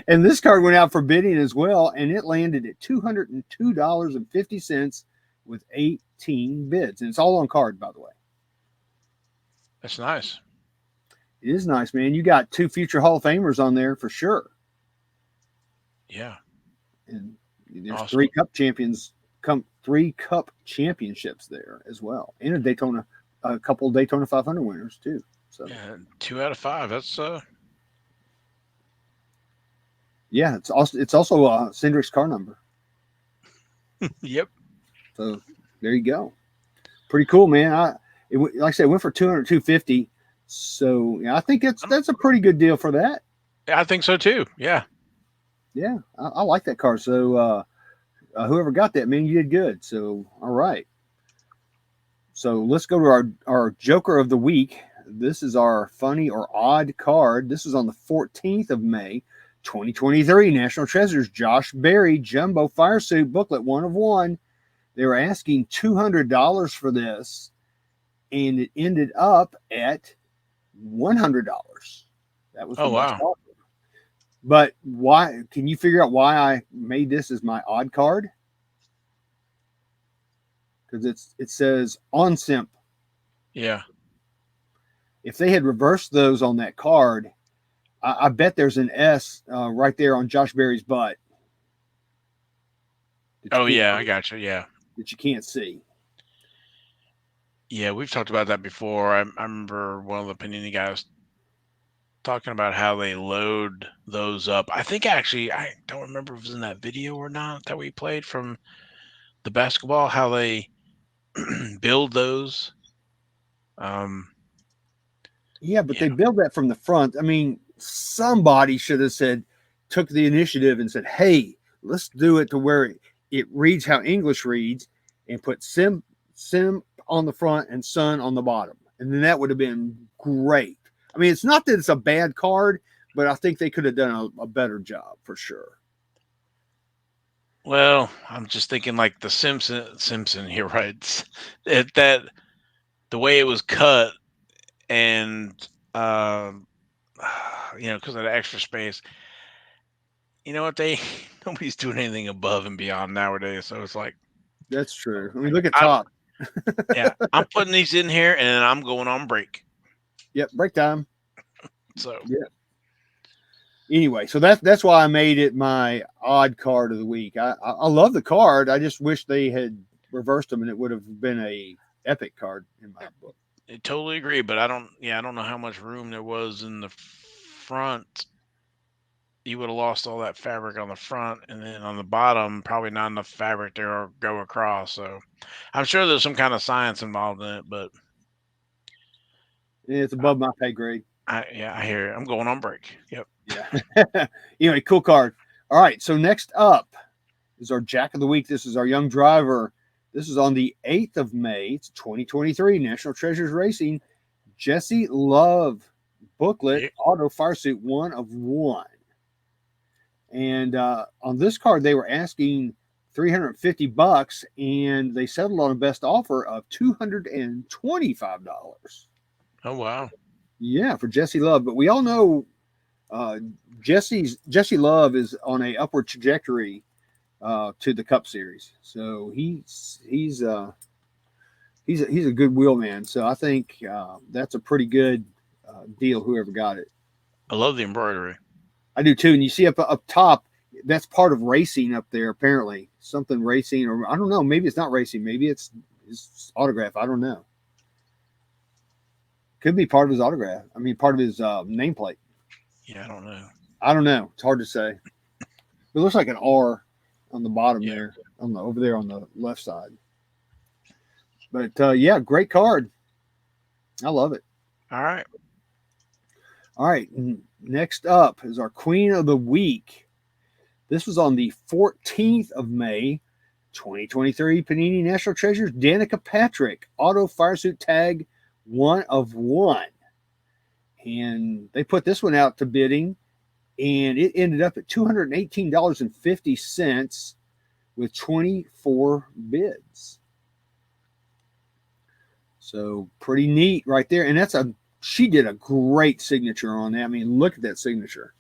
And this card went out for bidding as well, and it landed at $202.50 with 18 bids. And it's all on card, by the way. That's nice. It is nice, man. You got 2 future Hall of Famers on there for sure. Yeah. And there's awesome. 3 Cup championships there as well. And a couple Daytona 500 winners too. So yeah, 2 out of 5. That's yeah, it's also Cindric's car number. Yep. So there you go. Pretty cool, man. Like I said, it went for $200-$250. So yeah, I think that's a pretty good deal for that. Yeah, I think so too. Yeah. Yeah, I like that car. So whoever got that, man, you did good. So all right. So let's go to our Joker of the week. This is our funny or odd card. This is on the 14th of May, 2023. National Treasures Josh Berry Jumbo Fire Suit booklet, 1 of 1. They were asking $200 for this, and it ended up at $100. That was the most offer. But why? Can you figure out why I made this as my odd card? Because it says on simp. Yeah. If they had reversed those on that card, I bet there's an S right there on Josh Berry's butt. Oh yeah, I got you. Yeah, that you can't see. yeah, we've talked about that before. I remember one of the Panini guys talking about how they load those up. I think actually, I don't remember if it was in that video or not that we played from the basketball, how they build those. Um, Yeah, but yeah. they build that from the front. I mean, somebody should have took the initiative and said, "Hey, let's do it to where it reads how English reads, and put sim on the front and sun on the bottom," and then that would have been great. I mean, it's not that it's a bad card, but I think they could have done a better job for sure. Well, I'm just thinking like the Simpson here, right? That the way it was cut and um because of the extra space. You know what? They nobody's doing anything above and beyond nowadays. So it's like, That's true. I mean, like look at I'm top. yeah, I'm putting these in here and then I'm going on break. Yep, break time. So Yeah. Anyway, so that's why I made it my odd card of the week. I love the card. I just wish they had reversed them, and it would have been a epic card in my book. I totally agree, but I don't know how much room there was in the front. You would have lost all that fabric on the front, and then on the bottom, probably not enough fabric to go across. So I'm sure there's some kind of science involved in it, but It's above my pay grade. I hear it. I'm going on break. Yep. Yeah. Anyway, cool card. All right. So next up is our Jack of the Week. This is our young driver. This is on the 8th of May. It's 2023 National Treasures Racing. Jesse Love booklet Yeah. auto fire suit 1 of 1. And on this card, they were asking $350, and they settled on a best offer of $225. Oh wow. Yeah, for Jesse Love. But we all know Jesse Love is on a upward trajectory to the Cup Series, so he's a good wheelman. So I think that's a pretty good deal. Whoever got it, I love the embroidery. I do too. And you see up top, that's part of racing up there. Apparently, something racing, or I don't know. Maybe it's not racing. Maybe it's his autograph. I don't know. Could be part of his autograph. I mean, part of his nameplate. Yeah, I don't know. I don't know. It's hard to say. It looks like an R on the bottom Yeah. there, over there on the left side. But yeah, great card. I love it. All right. All right, next up is our Queen of the Week. This was on the 14th of May, 2023. Panini National Treasures, Danica Patrick, auto fire suit tag 1 of 1. And they put this one out to bidding, and it ended up at $218.50 with 24 bids. So pretty neat right there. And she did a great signature on that. I mean, look at that signature.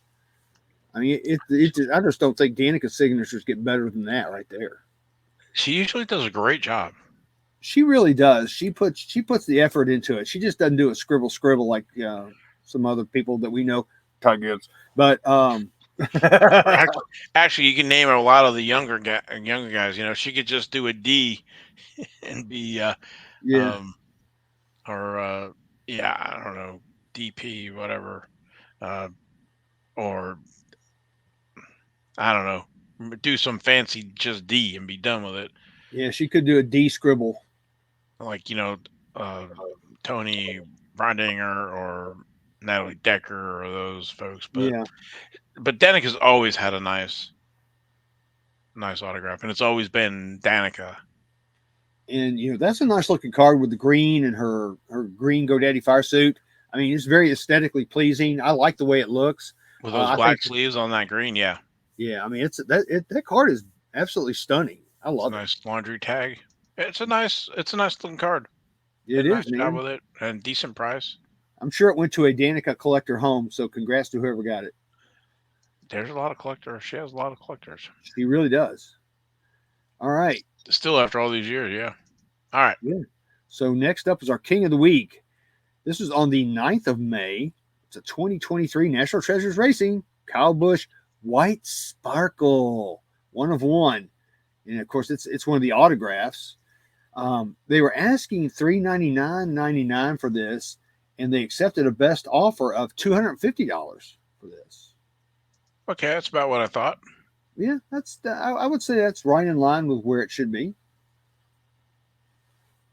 I mean, I just don't think Danica's signatures get better than that right there. She usually does a great job. She really does. She puts the effort into it. She just doesn't do a scribble like some other people that we know, Ty Gibbs. But Actually, you can name a lot of the younger guys. She could just do a D and be yeah, or I don't know, DP, whatever, or I don't know, do some fancy just D and be done with it. yeah, she could do a D scribble. Like Tony Brondinger or Natalie Decker or those folks, but Yeah, Danica's always had a nice autograph, and it's always been Danica. and that's a nice looking card with the green and her green GoDaddy fire suit. I mean, it's very aesthetically pleasing. I like the way it looks With those black sleeves on that green, yeah. Yeah, I mean, that card is absolutely stunning. I It's a love it. nice laundry tag. It's a nice looking card. It Did a is, nice job man. with it and decent price. I'm sure it went to a Danica collector home. So congrats to whoever got it. There's a lot of collectors. She has a lot of collectors. She really does. All right. Still after all these years, yeah. All right. Yeah. So next up is our King of the Week. This is on the 9th of May. It's It's a 2023 National Treasures Racing Kyle Busch White Sparkle, 1 of 1, and of course it's one of the autographs. They were asking $399.99 for this, and they accepted a best offer of $250 for this. Okay, that's about what I thought. Yeah, I would say that's right in line with where it should be.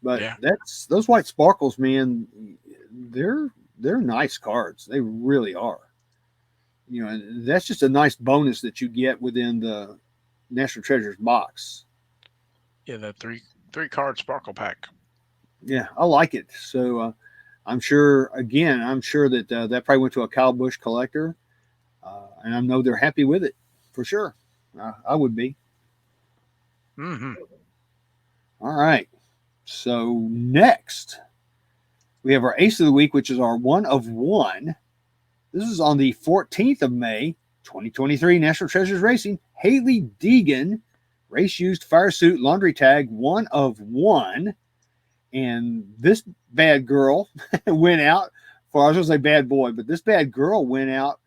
But Yeah. that's those white sparkles, man. They're nice cards. They really are. And that's just a nice bonus that you get within the National Treasures box. Yeah, that three card sparkle pack. Yeah, I like it. So I'm sure that that probably went to a Kyle Busch collector, and I know they're happy with it for sure. I would be. Mm-hmm. All right. So next, we have our Ace of the Week, which is our 1 of 1. This is on the 14th of May, 2023, National Treasures Racing. Hailie Deegan, race used fire suit laundry tag, 1 of 1. And this bad girl went out for, I was going to say bad boy, but this bad girl went out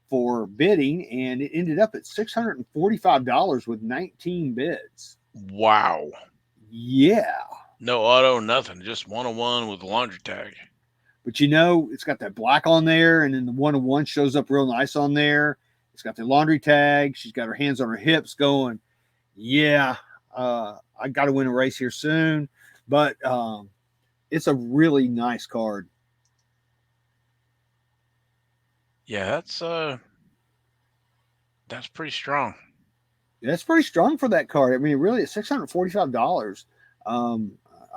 for bidding, and it ended up at $645 with 19 bids. Wow. Yeah. No auto, nothing. Just 101 with the laundry tag. But it's got that black on there, and then the 101 shows up real nice on there. It's got the laundry tag. She's got her hands on her hips going, yeah, I got to win a race here soon. But it's a really nice card. Yeah, that's pretty strong. That's pretty strong for that card. I mean, really, at $645.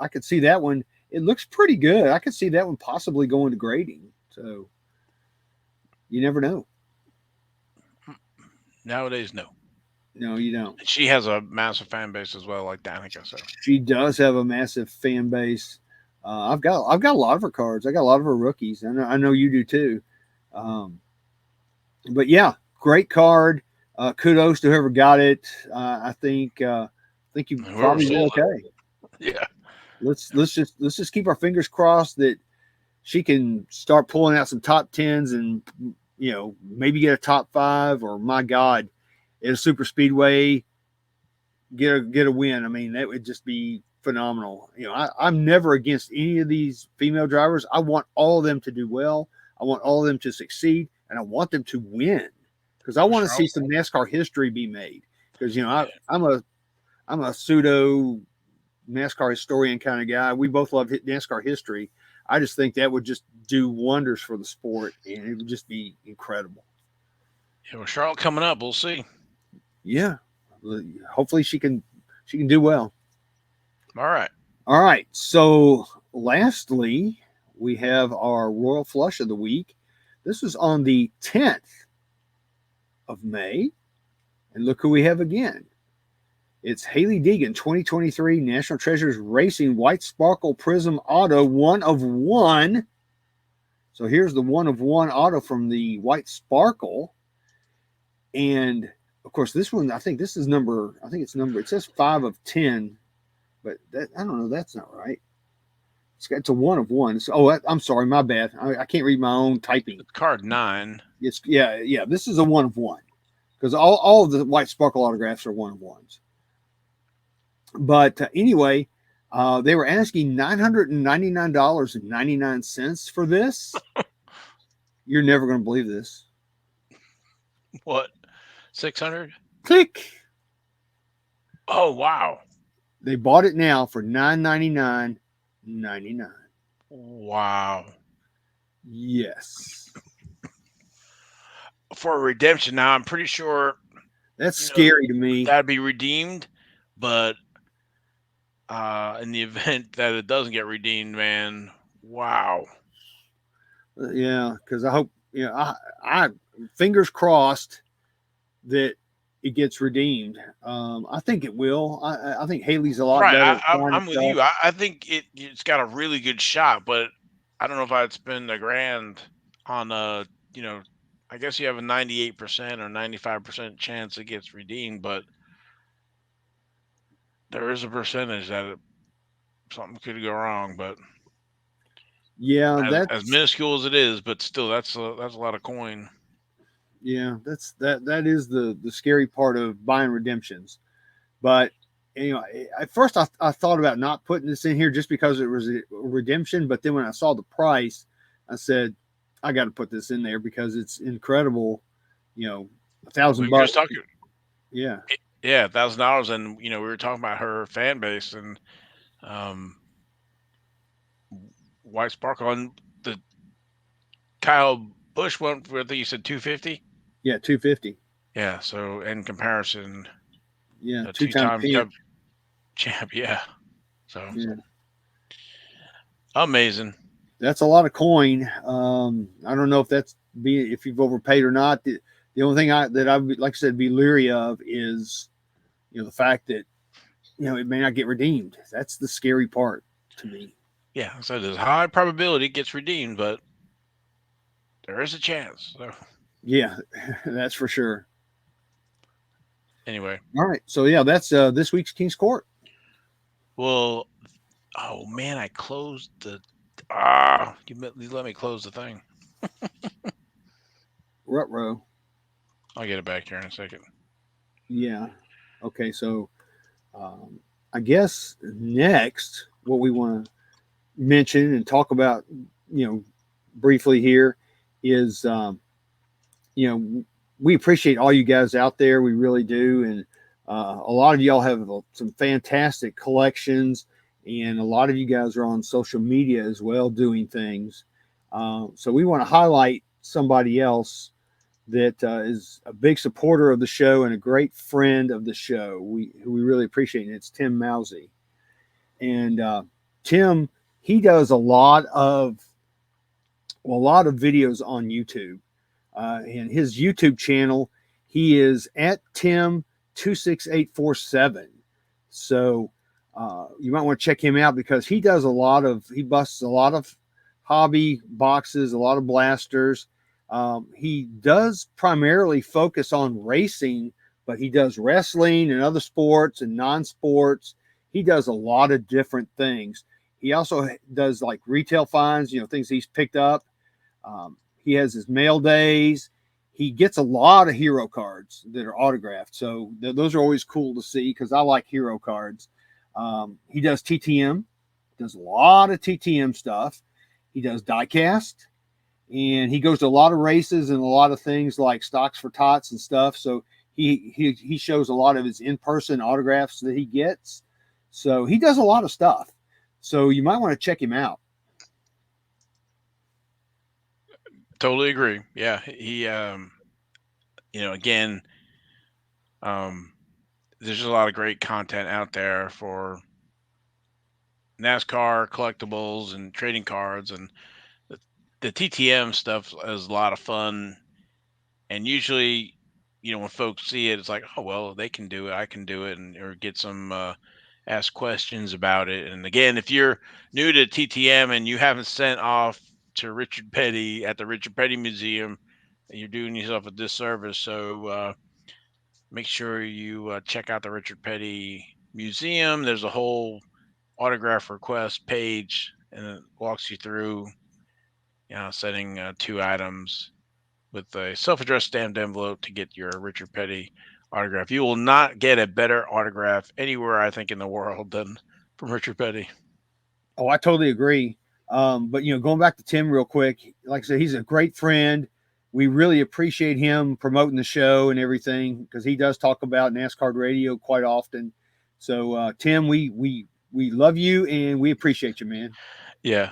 I could see that one. It looks pretty good. I could see that one possibly going to grading. So you never know. Nowadays, no. No, you don't. And she has a massive fan base as well, like Danica. So she does have a massive fan base. I've got a lot of her cards. I got a lot of her rookies. I know you do too. But yeah, great card. Kudos to whoever got it. I think you probably did okay. Yeah. Let's just keep our fingers crossed that she can start pulling out some top 10s and maybe get a top 5, or my God, at a super speedway get a win. I mean, that would just be phenomenal. I'm never against any of these female drivers. I want all of them to do well. I want all of them to succeed, and I want them to win, because I want to see some NASCAR history be made. Because I'm a pseudo NASCAR historian kind of guy. We both love NASCAR history. I just think that would just do wonders for the sport, and it would just be incredible. Yeah, well, Charlotte coming up. We'll see. Yeah, hopefully she can do well. All right. So lastly, we have our Royal Flush of the Week. This is on the 10th of May, and look who we have again. It's Hailie Deegan, 2023 National Treasures Racing White Sparkle Prism Auto, 1 of 1. So here's the 1 of 1 auto from the White Sparkle. And of course, this one, I think it's number, it says 5 of 10, but I don't know, that's not right. It's a 1 of 1. I'm sorry, my bad. I can't read my own typing. Card 9. It's yeah. This is a 1 of 1, because all of the White Sparkle autographs are 1 of 1s. But anyway, they were asking $999.99 for this. You're never going to believe this. What? 600? Click. Oh, wow. They bought it now for $999.99. Wow. Yes. For a redemption now, I'm pretty sure that's scary to me. That'd be redeemed, but in the event that it doesn't get redeemed, man, wow. Yeah, because I hope, I fingers crossed that it gets redeemed. I think it will. I think Hailie's a lot better. I'm with you. I think it's got a really good shot, but I don't know if I'd spend $1,000 on I guess you have a 98% or 95% chance it gets redeemed, but there is a percentage that something could go wrong. But Yeah, as that's minuscule as it is, but still, that's a lot of coin. yeah, that is the scary part of buying redemptions. But at first I thought about not putting this in here just because it was a redemption. But then when I saw the price, I said I got to put this in there because it's incredible. You know, a We thousand were just bucks. talking, Yeah, yeah, $1,000, and we were talking about her fan base and um, White Sparkle and the Kyle Busch one. I think you said 250. yeah, 250. Yeah, so in comparison, Yeah, a 2 time two-time champ. Cup champ. Yeah, so Yeah, amazing. that's a lot of coin. I don't know if that's be if you've overpaid or not. The only thing I would, like I said, be leery of is the fact that it may not get redeemed. That's the scary part to me. Yeah, so there's high probability it gets redeemed, but there is a chance. So Yeah, that's for sure. anyway, All right, so yeah, that's this week's King's Court. well, oh man, I closed the. You let me close the thing. Rutro. I'll get it back here in a second. Yeah. Okay, so um, I guess next what we want to mention and talk about, briefly here is, you know, we appreciate all you guys out there. We really do, and a lot of y'all have some fantastic collections, and a lot of you guys are on social media as well doing things. So we want to highlight somebody else that is a big supporter of the show and a great friend of the show. We really appreciate it. It's Tim Mousy, and Tim, he does a lot of videos on YouTube. And his YouTube channel, he is at Tim26847. So you might want to check him out because he busts a lot of hobby boxes, a lot of blasters. He does primarily focus on racing, but he does wrestling and other sports and non-sports. He does a lot of different things. He also does like retail finds, things he's picked up. He has his mail days. He gets a lot of hero cards that are autographed. So those are always cool to see because I like hero cards. He does TTM, does a lot of TTM stuff. He does diecast, and he goes to a lot of races and a lot of things like stocks for tots and stuff. So he shows a lot of his in-person autographs that he gets. So he does a lot of stuff. So you might want to check him out. Totally agree. Yeah, he again, um, there's just a lot of great content out there for NASCAR collectibles and trading cards, and the, the TTM stuff is a lot of fun. And usually, when folks see it, it's like, oh well, they can do it, I can do it, and or get some ask questions about it. And again, if you're new to TTM and you haven't sent off to Richard Petty at the Richard Petty Museum, you're doing yourself a disservice. So make sure you check out the Richard Petty Museum. There's a whole autograph request page, and it walks you through, setting 2 items with a self-addressed stamped envelope to get your Richard Petty autograph. You will not get a better autograph anywhere, I think, in the world than from Richard Petty. Oh, I totally agree. But going back to Tim real quick, like I said, he's a great friend. We really appreciate him promoting the show and everything because he does talk about NasCard Radio quite often. So, Tim, we love you and we appreciate you, man. Yeah,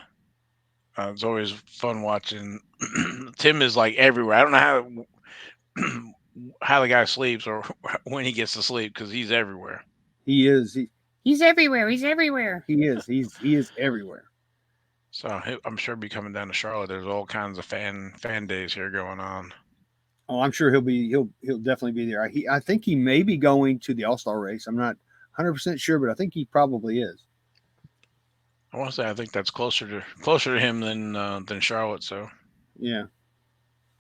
it's always fun watching. Tim is like everywhere. I don't know how the guy sleeps or when he gets to sleep because he's everywhere. He is. He's everywhere. He's everywhere. He is. He is everywhere. So I'm sure he'll be coming down to Charlotte. There's all kinds of fan days here going on. Oh, I'm sure he'll definitely be there. I think he may be going to the All Star race. I'm not 100% sure, but I think he probably is. I want to say I think that's closer to him than Charlotte. So, Yeah.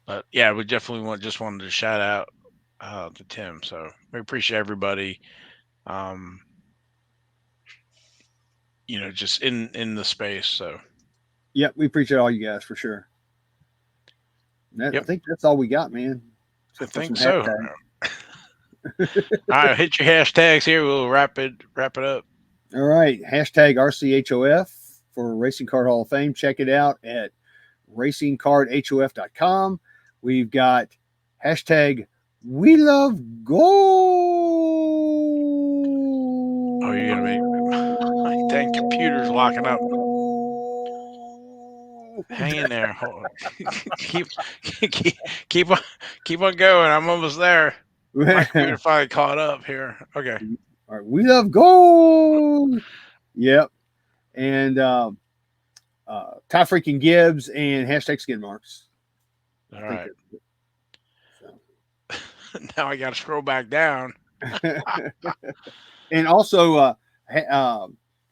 but yeah, we definitely just wanted to shout out to Tim. So we appreciate everybody. Um, just in the space. So Yep, we appreciate all you guys for sure. I Yep, think that's all we got, man. I Except for some think so. hashtags. All right, hit your hashtags here. We'll wrap it up. All right, hashtag RCHOF for Racing Card Hall of Fame. Check it out at racingcardhof.com. We've got hashtag We Love Gold. Oh, you're gonna make dang computer's locking up. Hang in there. Hold on. keep, keep keep on keep on going. I'm almost there. My computer finally caught up here. Okay. All right, We Love Gold. Yep. And Ty freaking Gibbs and hashtag skid marks. All I think right. that's it. Now I got to scroll back down. So. And also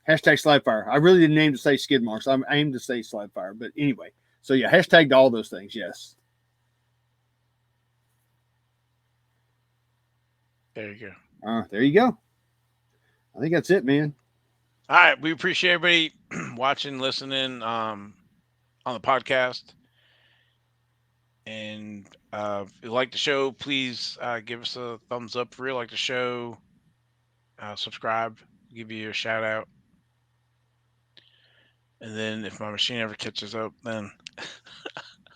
hashtag slabfire. I really didn't aim to say skid marks. I aimed to say slabfire. But anyway, so yeah, hashtagged all those things. Yes. There you go. There you go. I think that's it, man. All right. We appreciate everybody watching, listening on the podcast. And if you like the show, please give us a thumbs up. If you really like the show, subscribe, give you a shout out. And then if my machine ever catches up, then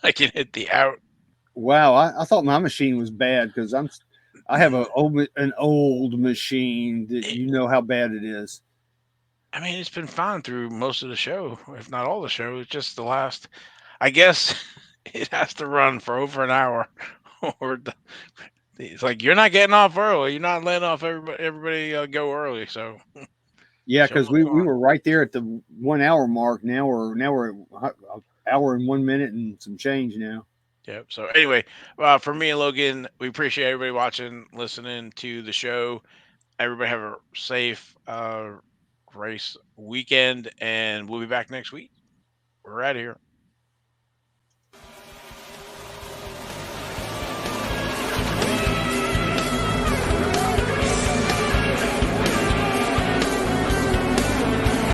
I can hit the out. Wow, I thought my machine was bad because I have an old machine that you know how bad it is. I mean, it's been fine through most of the show, if not all the show. It's just the last. I guess it has to run for over an hour, or it's like you're not getting off early. You're not letting off everybody go early. So Yeah, show because must we go on. were right there at the 1 hour mark. Now we're at an hour and 1 minute and some change now. Yep. So anyway, for me and Logan, we appreciate everybody watching, listening to the show. Everybody have a safe race weekend, and we'll be back next week. We're out of here.